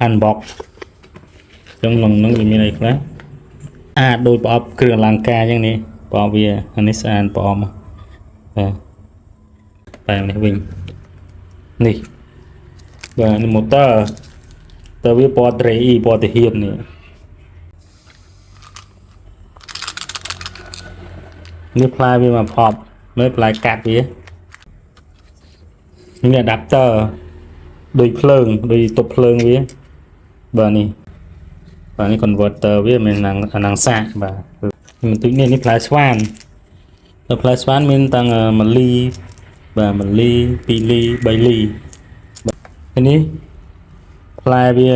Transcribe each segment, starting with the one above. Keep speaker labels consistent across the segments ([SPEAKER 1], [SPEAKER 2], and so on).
[SPEAKER 1] unbox ចឹងក្នុងនឹងវាមានអីខ្លះអាចដូចប្រអប់គ្រឿងអលង្ការចឹងនេះប្រអប់វាអានេះស្អាតប្រអប់បាទបែបនេះវិញនេះបាទនេះ motor តើវាពណ៌ត្រេអ៊ីពណ៌ទាហាននេះនេះផ្លែវាមកផប់មើលផ្លែកាត់វាមាន adapter ដូចភ្លើងដូចទប់ភ្លើងវាបាទនេះបាទនេះ converter វាមានអាnăngសាកបាទបន្តិចនេះផ្លែស្វានទៅផ្លែស្វានមានទាំង1លីបាទ1លី2លី3លីនេះផ្លែវា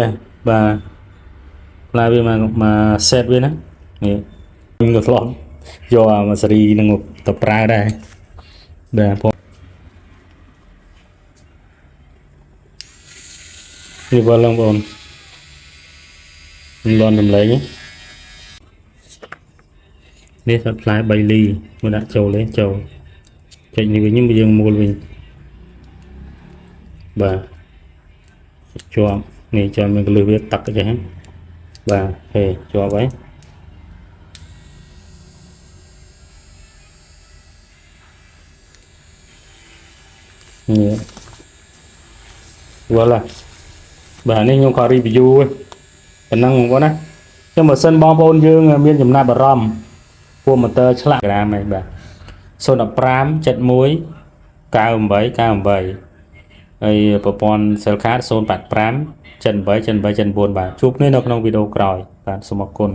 [SPEAKER 1] បាទផ្លែវាមក set វាណានេះខ្ញុំក៏ធ្លាប់យកអាមួយស៊េរីនឹងទៅប្រើដែរបាទនេះបើឡើងបងលន់តម្លៃនេះសាត់ផ្លែ3លីមកដាក់ចូលលេចូលចុចនេះវិញយើងមូលវិញបាទជាប់នេះចាំមានកលឹះវាតាក់ទៅចឹងបាទហេជាប់ហើយនេះវ៉ាឡាបាទនេះខ្ញុំក៏ review ប៉ុណ្ណឹងបងប្អូនណាចឹងបើសិនបងប្អូនយើងមានចំណាប់អារម្មណ៍ពួក motor ឆ្លាក់ក្រាមហ្នឹងបាទ015 71 98 98ហើយប្រព័ន្ធ cell card 085 78 78 74បាទជួបគ្នានៅក្នុងវីដេអូក្រោយបាទសូមអរគុណ